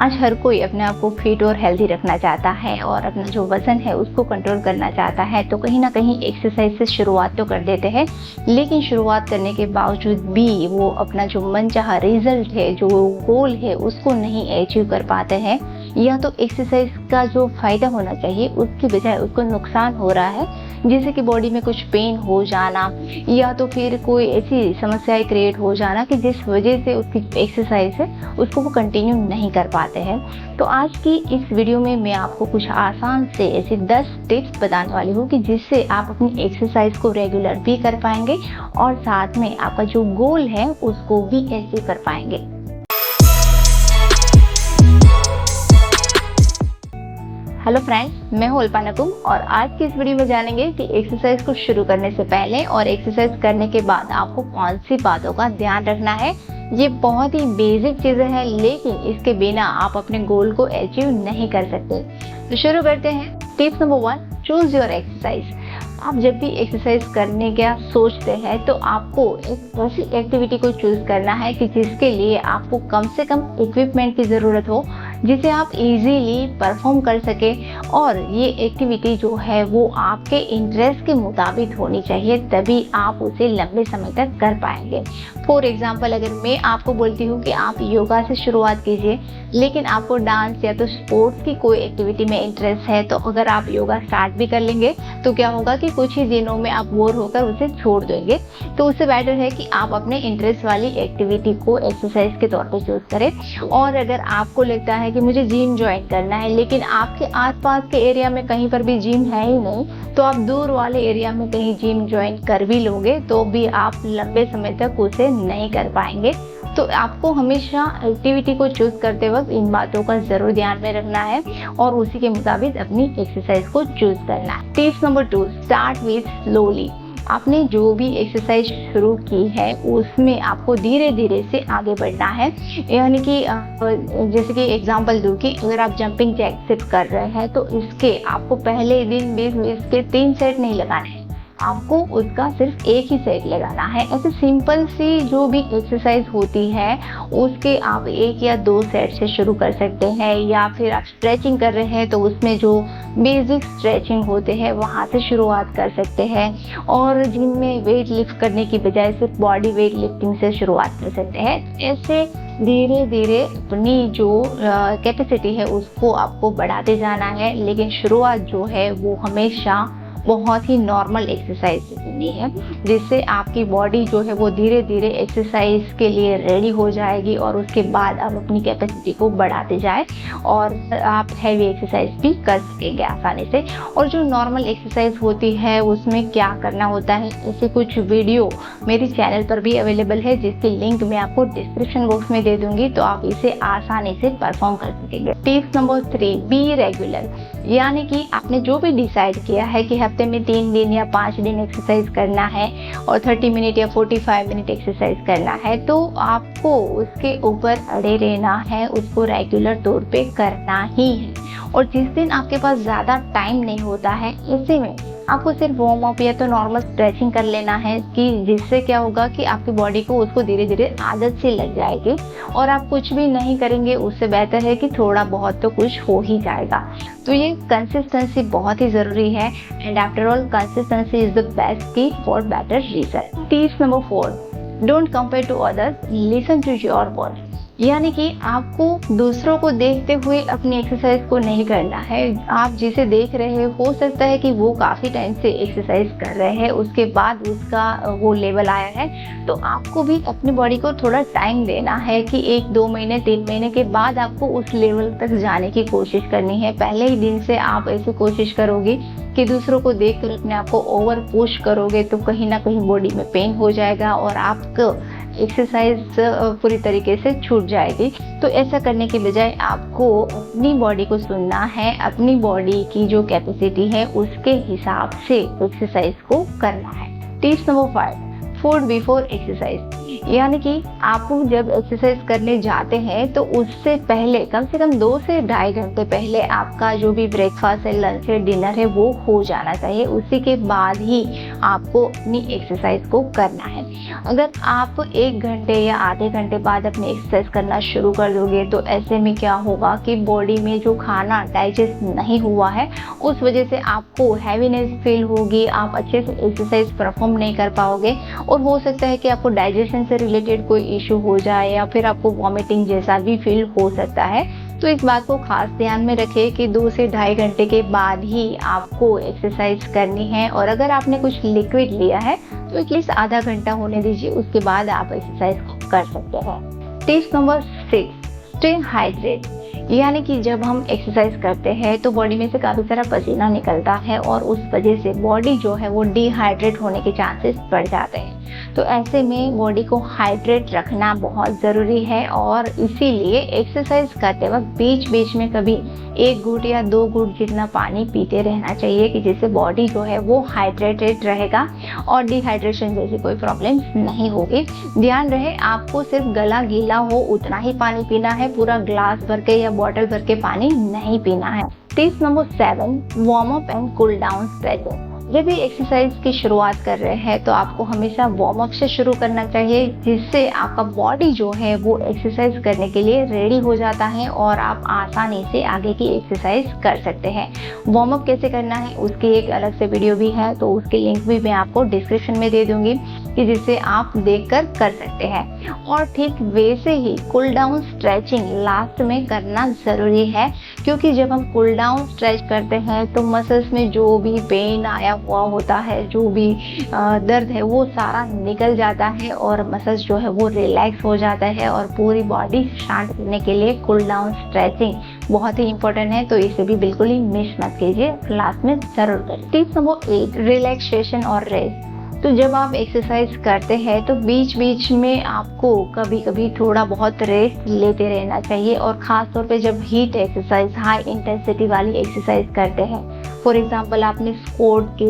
आज हर कोई अपने आप को फिट और हेल्दी रखना चाहता है और अपना जो वज़न है उसको कंट्रोल करना चाहता है, तो कहीं ना कहीं एक्सरसाइज से शुरुआत तो कर देते हैं, लेकिन शुरुआत करने के बावजूद भी वो अपना जो मनचाहा रिजल्ट है, जो गोल है, उसको नहीं अचीव कर पाते हैं। या तो एक्सरसाइज का जो फ़ायदा होना चाहिए उसकी बजाय उसको नुकसान हो रहा है, जैसे कि बॉडी में कुछ पेन हो जाना या तो फिर कोई ऐसी समस्याएं क्रिएट हो जाना कि जिस वजह से उसकी एक्सरसाइज है उसको वो कंटिन्यू नहीं कर पाते हैं। तो आज की इस वीडियो में मैं आपको कुछ आसान से ऐसे 10 टिप्स बताने वाली हूँ कि जिससे आप अपनी एक्सरसाइज को रेगुलर भी कर पाएंगे और साथ में आपका जो गोल है उसको भी अचीव कर पाएंगे। हेलो फ्रेंड्स, मैं हूं अल्पा नकुम और आज की इस वीडियो में जानेंगे कि एक्सरसाइज को शुरू करने से पहले और एक्सरसाइज करने के बाद आपको कौन सी बातों का ध्यान रखना है। ये बहुत ही बेसिक चीज़ें हैं, लेकिन इसके बिना आप अपने गोल को अचीव नहीं कर सकते। तो शुरू करते हैं। Tip number 1, choose your exercise. आप जब भी एक्सरसाइज करने का सोचते हैं तो आपको एक ऐसी एक्टिविटी को चूज करना है कि जिसके लिए आपको कम से कम इक्विपमेंट की ज़रूरत हो, जिसे आप इजीली परफॉर्म कर सके, और ये एक्टिविटी जो है वो आपके इंटरेस्ट के मुताबिक होनी चाहिए, तभी आप उसे लंबे समय तक कर पाएंगे। फॉर एग्जाम्पल, अगर मैं आपको बोलती हूँ कि आप योगा से शुरुआत कीजिए, लेकिन आपको डांस या तो स्पोर्ट्स की कोई एक्टिविटी में इंटरेस्ट है, तो अगर आप योगा स्टार्ट भी कर लेंगे तो क्या होगा कि कुछ ही दिनों में आप बोर होकर उसे छोड़ देंगे। तो उससे बेटर है कि आप अपने इंटरेस्ट वाली एक्टिविटी को एक्सरसाइज के तौर पर चूज करें। और अगर आपको लगता है कि मुझे जिम ज्वाइन करना है, लेकिन आपके आसपास के एरिया में कहीं पर भी जिम है ही नहीं, तो आप दूर वाले एरिया में कहीं जिम ज्वाइन कर भी लोगे तो भी आप लंबे समय तक उसे नहीं कर पाएंगे। तो आपको हमेशा एक्टिविटी को चूज करते वक्त इन बातों का ज़रूर ध्यान में रखना है और उसी के मुताबिक अपनी एक्सरसाइज को चूज करना है। Tips number 2, start with slowly. आपने जो भी एक्सरसाइज शुरू की है उसमें आपको धीरे धीरे से आगे बढ़ना है। यानी कि जैसे कि एग्जांपल दूँ कि अगर आप जंपिंग जैक सिर्फ कर रहे हैं तो इसके आपको पहले दिन 20 के 3 सेट नहीं लगाने हैं, आपको उसका सिर्फ एक ही सेट लगाना है। ऐसे सिंपल सी जो भी एक्सरसाइज होती है उसके आप 1 या 2 सेट से शुरू कर सकते हैं, या फिर आप स्ट्रेचिंग कर रहे हैं तो उसमें जो बेसिक स्ट्रेचिंग होते हैं वहाँ से शुरुआत कर सकते हैं। और जिनमें वेट लिफ्ट करने की बजाय सिर्फ बॉडी वेट लिफ्टिंग से शुरुआत कर सकते हैं। ऐसे धीरे धीरे अपनी जो कैपेसिटी है उसको आपको बढ़ाते जाना है, लेकिन शुरुआत जो है वो हमेशा बहुत ही नॉर्मल एक्सरसाइज से करनी है, जिससे आपकी बॉडी जो है वो धीरे धीरे एक्सरसाइज के लिए रेडी हो जाएगी और उसके बाद आप अपनी कैपेसिटी को बढ़ाते जाए और आप हैवी एक्सरसाइज भी कर सकेंगे आसानी से। और जो नॉर्मल एक्सरसाइज होती है उसमें क्या करना होता है, ऐसे कुछ वीडियो मेरे चैनल पर भी अवेलेबल है, जिसकी लिंक मैं आपको डिस्क्रिप्शन बॉक्स में दे दूंगी, तो आप इसे आसानी से परफॉर्म कर सकेंगे। Tips number 3, be regular. यानी कि आपने जो भी डिसाइड किया है कि हफ्ते में 3 दिन या 5 दिन एक्सरसाइज करना है और 30 मिनट या 45 मिनट एक्सरसाइज करना है, तो आपको उसके ऊपर अड़े रहना है, उसको रेगुलर तौर पे करना ही है। और जिस दिन आपके पास ज़्यादा टाइम नहीं होता है, ऐसे में आपको सिर्फ वार्म अप या तो नॉर्मल स्ट्रेचिंग कर लेना है, कि जिससे क्या होगा कि आपकी बॉडी को उसको धीरे धीरे आदत सी लग जाएगी और आप कुछ भी नहीं करेंगे, उससे बेहतर है कि थोड़ा बहुत तो कुछ हो ही जाएगा। तो ये कंसिस्टेंसी बहुत ही ज़रूरी है, and after all consistency is the best key for better result. Tips number 4, don't compare to others, listen to your body. यानी कि आपको दूसरों को देखते हुए अपनी एक्सरसाइज को नहीं करना है। आप जिसे देख रहे हो सकता है कि वो काफ़ी टाइम से एक्सरसाइज कर रहे हैं, उसके बाद उसका वो लेवल आया है, तो आपको भी अपनी बॉडी को थोड़ा टाइम देना है कि 1-2 महीने 3 महीने के बाद आपको उस लेवल तक जाने की कोशिश करनी है। पहले ही दिन से आप ऐसी कोशिश करोगे कि दूसरों को देखकर अपने आप को ओवर पुश करोगे तो कहीं ना कहीं बॉडी में पेन हो जाएगा और आपको एक्सरसाइज पूरी तरीके से छूट जाएगी। तो ऐसा करने के बजाय आपको अपनी बॉडी को सुनना है, अपनी बॉडी की जो कैपेसिटी है उसके हिसाब से एक्सरसाइज को करना है। Tips number 5, food before exercise, यानी कि आप जब एक्सरसाइज करने जाते हैं तो उससे पहले कम से कम 2 से ढाई घंटे पहले आपका जो भी ब्रेकफास्ट है, लंच है, डिनर है वो हो जाना चाहिए। उसी के बाद ही आपको अपनी एक्सरसाइज को करना है। अगर आप 1 घंटे या आधे घंटे बाद अपनी एक्सरसाइज करना शुरू कर दोगे तो ऐसे में क्या होगा कि बॉडी में जो खाना डाइजेस्ट नहीं हुआ है उस वजह से आपको हैवीनेस फील होगी, आप अच्छे से एक्सरसाइज परफॉर्म नहीं कर पाओगे और हो सकता है कि आपको डाइजेशन से रिलेटेड कोई इशू हो जाए या फिर आपको वॉमिटिंग जैसा भी फील हो सकता है। तो इस बात को खास ध्यान में रखें कि 2 से ढाई घंटे के बाद ही आपको एक्सरसाइज करनी है और अगर आपने कुछ लिक्विड लिया है तो एटलीस्ट आधा घंटा होने दीजिए, उसके बाद आप एक्सरसाइज कर सकते हैं। टिप्स नंबर 6, स्टे हाइड्रेट, यानी कि जब हम एक्सरसाइज करते हैं तो बॉडी में से काफ़ी सारा पसीना निकलता है और उस वजह से बॉडी जो है वो डिहाइड्रेट होने के चांसेस बढ़ जाते हैं। तो ऐसे में बॉडी को हाइड्रेट रखना बहुत ज़रूरी है और इसीलिए एक्सरसाइज करते वक्त बीच बीच में कभी 1 घूंट या 2 घूंट जितना पानी पीते रहना चाहिए कि जिससे बॉडी जो है वो हाइड्रेटेड रहेगा और डिहाइड्रेशन जैसी कोई प्रॉब्लम नहीं होगी। ध्यान रहे आपको सिर्फ गला गीला हो उतना ही पानी पीना है, पूरा ग्लास भर के या बॉटल भर के पानी नहीं पीना है। Tips number 7, warm up and cool down stretching. जब भी एक्सरसाइज की शुरुआत कर रहे हैं तो आपको हमेशा वार्म अप से शुरू करना चाहिए जिससे आपका बॉडी जो है वो एक्सरसाइज करने के लिए रेडी हो जाता है और आप आसानी से आगे की एक्सरसाइज कर सकते हैं। वार्म अप कैसे करना है उसकी एक अलग से वीडियो भी है तो उसकी लिंक भी मैं आपको डिस्क्रिप्शन में दे दूंगी कि जिससे आप देखकर कर सकते हैं। और ठीक वैसे ही कूल डाउन स्ट्रेचिंग लास्ट में करना ज़रूरी है क्योंकि जब हम कूल डाउन स्ट्रेच करते हैं तो मसल्स में जो भी पेन आया हुआ होता है, जो भी दर्द है वो सारा निकल जाता है और मसल्स जो है वो रिलैक्स हो जाता है और पूरी बॉडी शांत करने के लिए कूल डाउन स्ट्रेचिंग बहुत ही इंपॉर्टेंट है। तो इसे भी बिल्कुल ही मिस मत कीजिए, क्लास में ज़रूर करें। टिप्स नंबर 8, रिलैक्सेशन और रेस्ट। तो जब आप एक्सरसाइज करते हैं तो बीच बीच में आपको कभी कभी थोड़ा बहुत रेस्ट लेते रहना चाहिए और ख़ास तौर पे जब हीट एक्सरसाइज, हाई इंटेंसिटी वाली एक्सरसाइज करते हैं। फॉर एग्जांपल आपने स्क्वाट के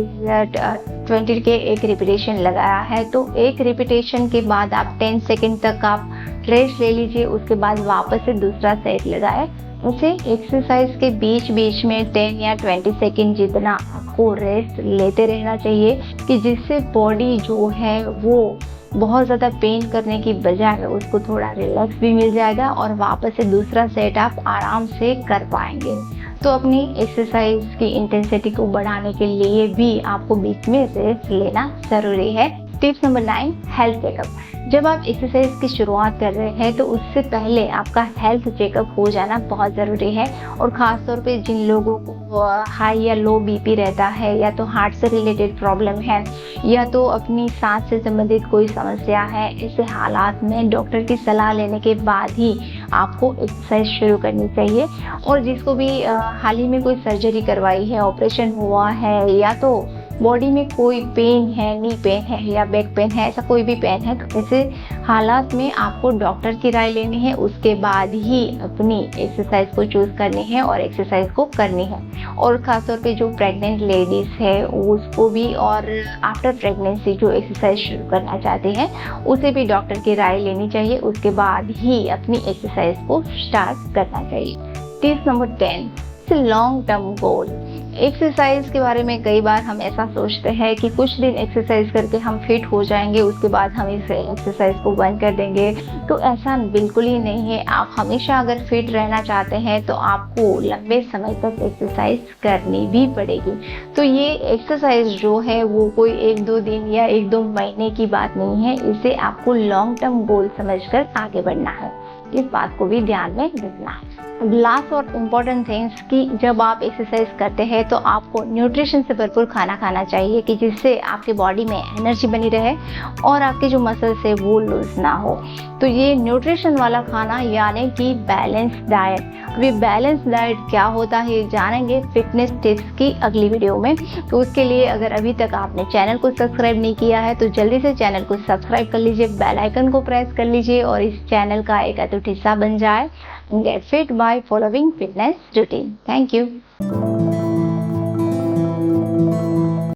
20 के एक रिपीटेशन लगाया है तो एक रिपीटेशन के बाद आप 10 सेकेंड तक आप रेस्ट ले लीजिए, उसके बाद वापस से दूसरा सेट लगाए। उसे एक्सरसाइज के बीच बीच में 10 या 20 सेकेंड जितना आपको रेस्ट लेते रहना चाहिए कि जिससे बॉडी जो है वो बहुत ज़्यादा पेन करने की बजाय उसको थोड़ा रिलैक्स भी मिल जाएगा और वापस से दूसरा सेट आप आराम से कर पाएंगे। तो अपनी एक्सरसाइज की इंटेंसिटी को बढ़ाने के लिए भी आपको बीच में रेस्ट लेना ज़रूरी है। Tips number 9, health checkup. जब आप एक्सरसाइज की शुरुआत कर रहे हैं तो उससे पहले आपका हेल्थ चेकअप हो जाना बहुत ज़रूरी है और ख़ास तौर पे जिन लोगों को हाई या लो बीपी रहता है या तो हार्ट से रिलेटेड प्रॉब्लम है या तो अपनी सांस से संबंधित कोई समस्या है, ऐसे हालात में डॉक्टर की सलाह लेने के बाद ही आपको एक्सरसाइज शुरू करनी चाहिए। और जिसको भी हाल ही में कोई सर्जरी करवाई है, ऑपरेशन हुआ है या तो बॉडी में कोई पेन है, नी पेन है या बैक पेन है, ऐसा कोई भी पेन है तो ऐसे हालात में आपको डॉक्टर की राय लेनी है, उसके बाद ही अपनी एक्सरसाइज को चूज़ करनी है और एक्सरसाइज को करनी है। और ख़ासतौर पे जो प्रेग्नेंट लेडीज़ है उसको भी और आफ्टर प्रेगनेंसी जो एक्सरसाइज शुरू करना चाहते हैं उसे भी डॉक्टर की राय लेनी चाहिए, उसके बाद ही अपनी एक्सरसाइज को स्टार्ट करना चाहिए। Tips number 10, long term goal. Exercise के बारे में कई बार हम ऐसा सोचते हैं कि कुछ दिन एक्सरसाइज करके हम फिट हो जाएंगे, उसके बाद हम इस एक्सरसाइज को बंद कर देंगे। तो ऐसा बिल्कुल ही नहीं है। आप हमेशा अगर फिट रहना चाहते हैं तो आपको लंबे समय तक एक्सरसाइज करनी भी पड़ेगी। तो ये एक्सरसाइज जो है वो कोई 1-2 दिन या 1-2 महीने की बात नहीं है, इसे आपको लॉन्ग टर्म गोल समझकर आगे बढ़ना है, इस बात को भी ध्यान में रखना है। लास्ट और इम्पॉर्टेंट थिंग्स कि जब आप एक्सरसाइज करते हैं तो आपको न्यूट्रिशन से भरपूर खाना खाना चाहिए कि जिससे आपकी बॉडी में एनर्जी बनी रहे और आपके जो मसल्स है वो लूज ना हो। तो ये न्यूट्रिशन वाला खाना यानी कि बैलेंस डाइट। अभी बैलेंस डाइट क्या होता है जानेंगे फिटनेस टिप्स की अगली वीडियो में। तो उसके लिए अगर अभी तक आपने चैनल को सब्सक्राइब नहीं किया है तो जल्दी से चैनल को सब्सक्राइब कर लीजिए, बेल आइकन को प्रेस कर लीजिए और इस चैनल का एक अटूट हिस्सा बन जाए। Get fit by following fitness routine. Thank you.